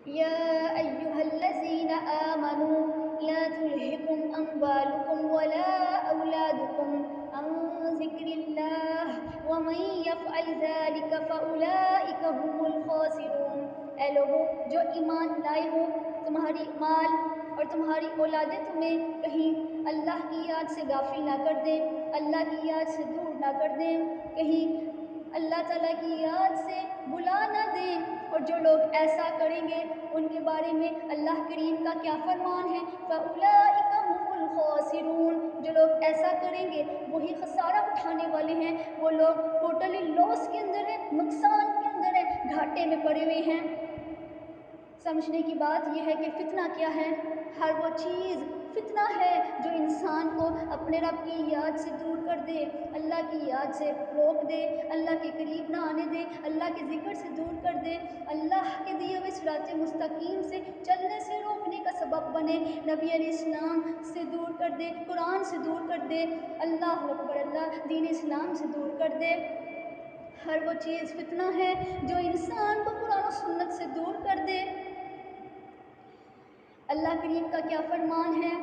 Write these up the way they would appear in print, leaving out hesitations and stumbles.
یا ایھا الذین آمنوا لا تلہکم اموالکم ولا اولادکم عن ذکر اللہ ومن یفعل ذلک فاولئک هم الخاسرون۔ اے لوگو جو ایمان لائے ہو، تمہاری مال اور تمہاری اولادیں تمہیں کہیں اللہ کی یاد سے غافل نہ کر دیں، اللہ کی یاد سے دور نہ کر دیں، کہیں اللہ تعالیٰ کی یاد سے بلا نہ دیں۔ اور جو لوگ ایسا کریں گے ان کے بارے میں اللہ کریم کا کیا فرمان ہے؟ فَأُولَٰئِكَ هُمُ الْخَاسِرُونَ۔ جو لوگ ایسا کریں گے وہی خسارہ اٹھانے والے ہیں، وہ لوگ ٹوٹلی لاس کے اندر ہیں، نقصان کے اندر ہیں، گھاٹے میں پڑے ہوئے ہیں۔ سمجھنے کی بات یہ ہے کہ فتنہ کیا ہے؟ ہر وہ چیز فتنہ ہے جو انسان کو اپنے رب کی یاد سے دور کر دے، اللہ کی یاد سے روک دے، اللہ کے قریب نہ آنے دے، اللہ کے ذکر سے دور کر دے، اللہ کے دیے ہوئے صراط مستقیم سے چلنے سے روکنے کا سبب بنے، نبی علیہ السلام سے دور کر دے، قرآن سے دور کر دے، اللہ اکبر، اللہ دین اسلام سے دور کر دے۔ ہر وہ چیز فتنہ ہے جو انسان کو قرآن و سنت سے دور کر دے۔ اللہ کریم کا کیا فرمان ہے؟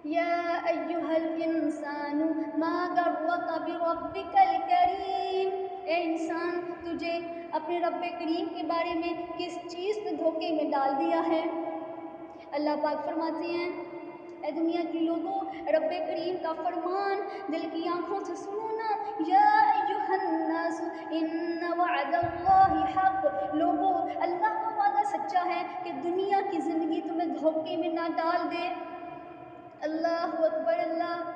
یا ایھا الانسان ما غرک بربک الکریم۔ اے انسان، تجھے اپنے رب کریم کے بارے میں کس چیز نے دھوکے میں ڈال دیا ہے؟ اللہ پاک فرماتے ہیں، اے دنیا کے لوگوں، رب کریم کا فرمان دل کی آنکھوں سے سنو نا۔ یا ایھا الناس ان وعد اللہ حق۔ لوگوں، اللہ کا وعدہ سچا ہے کہ دنیا کی زندگی تمہیں دھوکے میں نہ ڈال دے۔ اللہ اکبر، اللہ،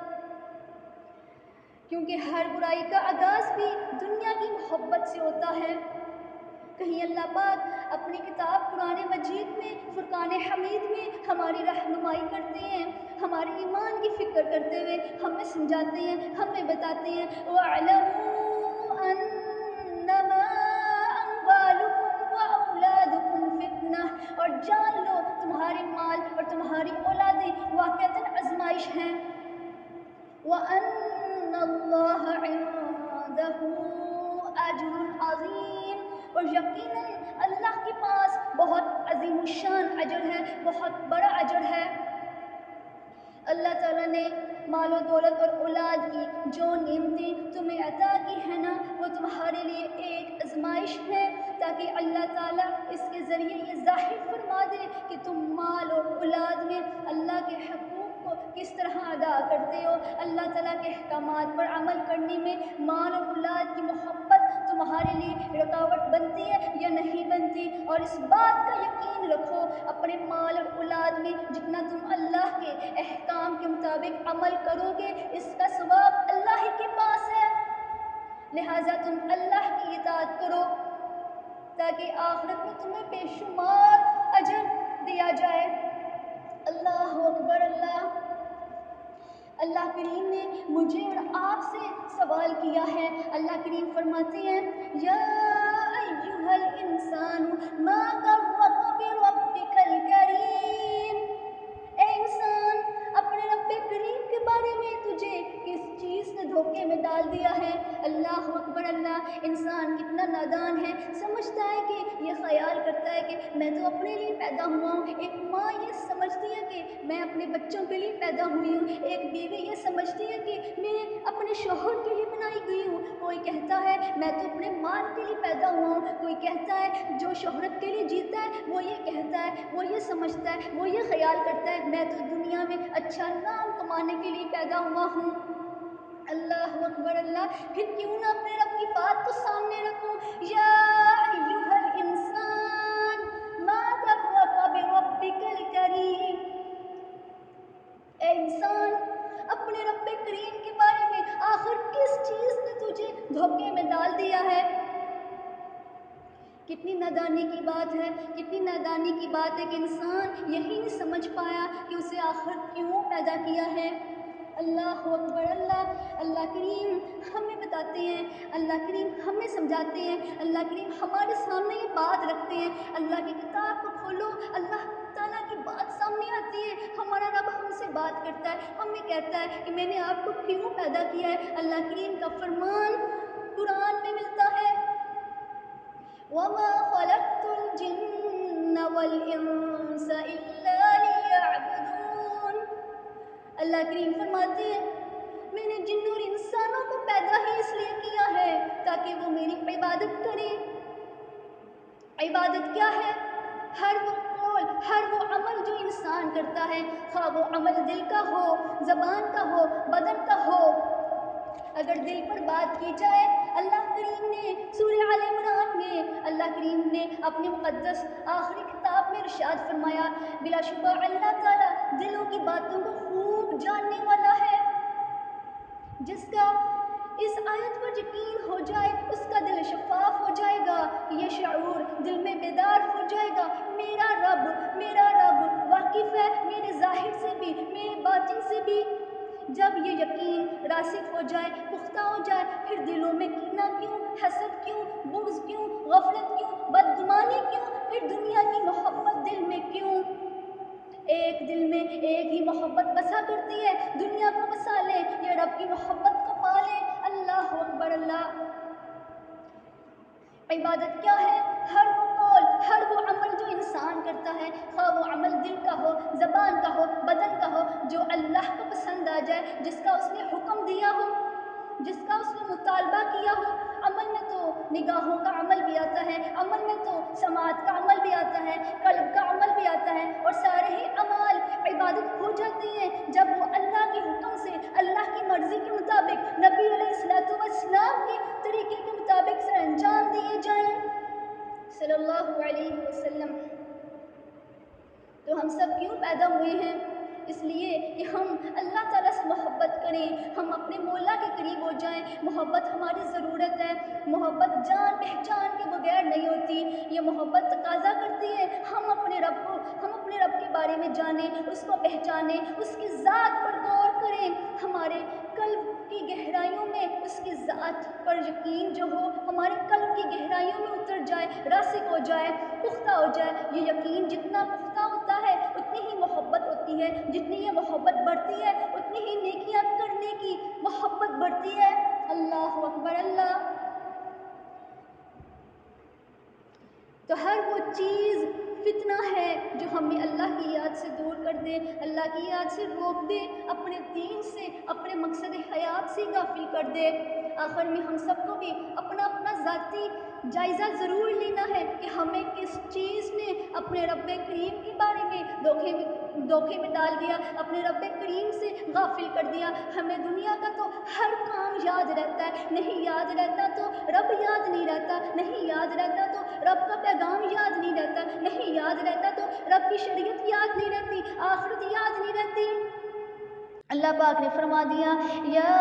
کیونکہ ہر برائی کا آغاز بھی دنیا کی محبت سے ہوتا ہے۔ کہیں اللہ پاک اپنی کتاب قرآن مجید میں، فرقان حمید میں ہماری رہنمائی کرتے ہیں، ہمارے ایمان کی فکر کرتے ہوئے ہمیں سمجھاتے ہیں، ہمیں بتاتے ہیں، وَاعْلَمُوا أَنَّمَا أَمْوَالُكُمْ وَأَوْلَادُكُمْ فِتْنَةٌ۔ اور جان لو تمہارے مال اور تمہاری اولادیں واقعتاً آزمائش ہیں۔ وَأَنَّ اللَّهَ عِندَهُ أَجْرٌ عَظِيمٌ۔ اور یقیناً اللہ کے پاس بہت عظیم الشان اجر ہے، بہت بڑا اجر ہے۔ اللہ تعالیٰ نے مال و دولت اور اولاد کی جو نعمتیں تمہیں عطا کی ہیں نا، وہ تمہارے لیے ایک آزمائش ہے، تاکہ اللہ تعالیٰ اس کے ذریعے یہ ظاہر فرما دے کہ تم مال اور اولاد میں اللہ کے حقوق کو کس طرح ادا کرتے ہو، اللہ تعالیٰ کے احکامات پر عمل کرنے میں مال اور اولاد کی محبت تمہارے لیے رکاوٹ بنتی ہے یا نہیں بنتی۔ اور اس بات کا یقین رکھو، اپنے مال اور اولاد میں جتنا تم اللہ کے احکام کے مطابق عمل کرو گے، اس کا ثواب اللہ ہی کے پاس ہے، لہٰذا تم اللہ کی اطاعت کرو تاکہ آخرت میں تمہیں بے شمار اجر دیا جائے۔ اللہ اکبر، اللہ، اللہ کریم نے مجھے اور آپ سے سوال کیا ہے۔ اللہ کریم فرماتے ہیں، یا ایھا الانسان ما غرک بربک الکریم۔ اے انسان، اپنے رب کریم کے بارے میں تجھے کس چیز نے دھوکے میں ڈال دیا ہے؟ اللہ اکبر، اللہ، انسان کتنا نادان ہے، سمجھتا ہے کہ یہ خیال کرتا ہے کہ میں تو اپنے لیے پیدا ہوا ہوں۔ ایک ماں یہ سمجھتی ہے کہ میں اپنے بچوں کے لیے پیدا ہوئی ہوں، ایک بیوی یہ سمجھتی ہے کہ میں اپنے شوہر کے لیے بنائی گئی ہوں، کوئی کہتا ہے میں تو اپنے مال کے لیے پیدا ہوا ہوں، کوئی کہتا ہے جو شہرت کے لیے جیتا ہے وہ یہ کہتا ہے، وہ یہ سمجھتا ہے، وہ یہ خیال کرتا ہے میں تو دنیا میں اچھا نام کمانے کے لیے پیدا ہوا ہوں۔ اللہ اکبر، اللہ، پھر کیوں نہ اپنے رب کی بات کو سامنے رکھوں؟ یا ایھا الانسان ما غرک بربک الکریم۔ اے انسان، اپنے رب کریم کے بارے میں آخر کس چیز نے تجھے دھوکے میں ڈال دیا ہے؟ کتنی نادانی کی بات ہے، کتنی نادانی کی بات ہے کہ انسان یہی نہیں سمجھ پایا کہ اسے آخر کیوں پیدا کیا ہے۔ اللہ اکبر، اللہ، اللہ کریم ہمیں بتاتے ہیں، اللہ کریم ہمیں سمجھاتے ہیں، اللہ کریم ہمارے سامنے یہ بات رکھتے ہیں۔ اللہ کی کتاب کو کھولو، اللہ تعالیٰ کی بات سامنے آتی ہے، ہمارا رب ہم سے بات کرتا ہے، ہمیں کہتا ہے کہ میں نے آپ کو کیوں پیدا کیا ہے۔ اللہ کریم کا فرمان قرآن میں ملتا ہے، وَمَا خَلَقْتُ الْجِنَّ والإنس إلا ليعبدون۔ اللہ کریم فرماتے ہیں میں نے جن اور انسانوں کو پیدا ہی اس لیے کیا ہے تاکہ وہ میری عبادت کریں۔ عبادت کیا ہے؟ ہر وہ قول، ہر وہ عمل جو انسان کرتا ہے، خواہ وہ عمل دل کا ہو، زبان کا ہو، بدن کا ہو۔ اگر دل پر بات کی جائے، اللہ کریم نے سورہ آل عمران میں اللہ کریم نے اپنے مقدس آخری کتاب میں ارشاد فرمایا، بلا شبہ اللہ تعالیٰ دلوں کی باتوں کو خوب جاننے والا ہے۔ جس کا اس آیت پر یقین ہو جائے اس کا دل شفاف ہو جائے گا، یہ شعور دل میں بیدار ہو جائے گا، میرا رب واقف ہے میرے ظاہر سے بھی، میرے باطن سے بھی۔ جب یہ یقین راسخ ہو جائے، پختہ ہو جائے، پھر دلوں میں کینہ کیوں، حسد کیوں، بغض کیوں، غفلت کیوں، بدگمانی کیوں، پھر دنیا کی محبت دل میں کیوں؟ ایک دل میں ایک ہی محبت بسا کرتی ہے، دنیا کو بسا لے، یہ رب کی محبت کو پا لے۔ اللہ اکبر اللہ۔ عبادت کیا ہے؟ ہر وہ قول، ہر وہ عمل جو انسان کرتا ہے، خواہ وہ عمل دل کا ہو، زبان کا ہو، بدن کا ہو، جو اللہ کو پسند آ جائے، جس کا اس نے حکم دیا ہو، جس کا اس نے مطالبہ کیا ہو۔ عمل میں تو نگاہوں کا عمل بھی آتا ہے، عمل میں تو سماعت کا عمل بھی آتا ہے، قلب کا عمل بھی آتا ہے، اور سارے ہی اعمال عبادت ہو جاتے ہیں جب وہ اللہ کے حکم سے، اللہ کی مرضی کے مطابق، نبی علیہ السلام کے طریقے کے مطابق سر انجام دیے جائیں صلی اللہ علیہ وسلم۔ تو ہم سب کیوں پیدا ہوئے ہیں؟ اس لیے کہ ہم اللہ تعالیٰ سے محبت کریں، ہم اپنے مولا کے قریب ہو جائیں۔ محبت ہماری ضرورت ہے، محبت جان پہچان کے بغیر نہیں ہوتی، یہ محبت تقاضا کرتی ہے ہم اپنے رب کے بارے میں جانیں، اس کو پہچانیں، اس کی ذات پر غور کریں، ہمارے قلب کی گہرائیوں میں اس کی ذات پر یقین جو ہو ہمارے قلب کی گہرائیوں میں اتر جائے، راسخ ہو جائے، پختہ ہو جائے۔ یہ یقین جتنا پختہ ہوتا ہے اتنی ہی محبت ہوتی ہے، جتنی یہ محبت بڑھتی ہے اتنی ہی نیکیاں کرنے کی محبت بڑھتی ہے۔ اللہ اکبر اللہ۔ تو ہر وہ چیز فتنہ ہے جو ہمیں اللہ کی یاد سے دور کر دے، اللہ کی یاد سے روک دے، اپنے دین سے، اپنے مقصد حیات سے غافل کر دے۔ آخر میں ہم سب کو بھی اپنا ذاتی جائزہ ضرور لینا ہے کہ ہمیں کس چیز نے اپنے رب کریم کے بارے میں دھوکے میں ڈال دیا، اپنے رب کریم سے غافل کر دیا۔ ہمیں دنیا کا تو ہر کام یاد رہتا ہے، نہیں یاد رہتا تو رب یاد نہیں رہتا، نہیں یاد رہتا تو رب کا پیغام یاد نہیں رہتا، نہیں یاد رہتا تو رب کی شریعت یاد نہیں رہتی، آخرت یاد نہیں رہتی۔ اللہ پاک نے فرما دیا، یا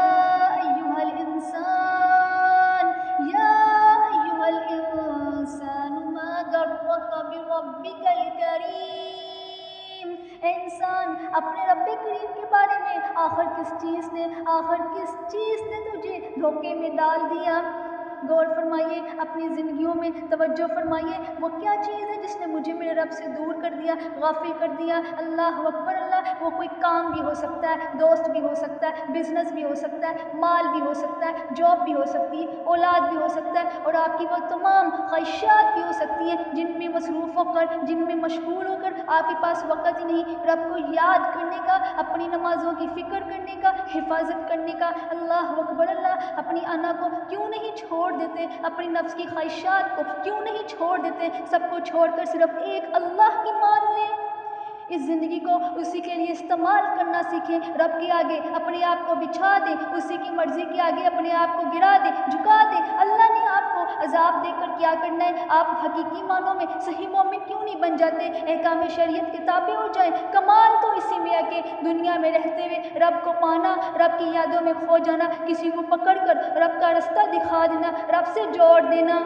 ایھا الانسان، یا ایھا الانسان ما غرک بربک الکریم۔ اے انسان، اپنے رب کریم کے بارے میں آخر کس چیز نے تجھے دھوکے میں ڈال دیا؟ غور فرمائیے، اپنی زندگیوں میں توجہ فرمائیے، وہ کیا چیز ہے جس نے مجھے میرے رب سے دور کر دیا، غافل کر دیا؟ اللہ اکبر اللہ۔ وہ کوئی کام بھی ہو سکتا ہے، دوست بھی ہو سکتا ہے، بزنس بھی ہو سکتا ہے، مال بھی ہو سکتا ہے، جاب بھی ہو سکتی ہے، اولاد بھی ہو سکتا ہے، اور آپ کی وہ تمام خواہشات بھی ہو سکتی ہیں جن میں مصروف ہو کر، جن میں مشغول ہو کر آپ کے پاس وقت ہی نہیں رب کو یاد کرنے کا، اپنی نمازوں کی فکر کرنے کا، حفاظت کرنے کا۔ اللہ اکبر اللہ۔ اپنی انا کو کیوں نہیں چھوڑ دیتے، اپنی نفس کی خواہشات کو کیوں نہیں چھوڑ دیتے، سب کو چھوڑ کر صرف ایک اللہ کی مان لیں۔ اس زندگی کو اسی کے لیے استعمال کرنا سیکھیں، رب کے آگے اپنے آپ کو بچھا دیں، اسی کی مرضی کے آگے اپنے آپ کو گرا دیں، جھکا دیں۔ اللہ نے آپ کو عذاب دے کر کیا کرنا ہے؟ آپ حقیقی معنوں میں صحیح مومن کیوں نہیں بن جاتے، احکام شریعت کے تابع ہو جائیں؟ کمال تو اسی میں ہے کہ دنیا میں رہتے ہوئے رب کو پانا، رب کی یادوں میں کھو جانا، کسی کو پکڑ کر رب کا رستہ دکھا دینا، رب سے جوڑ دینا۔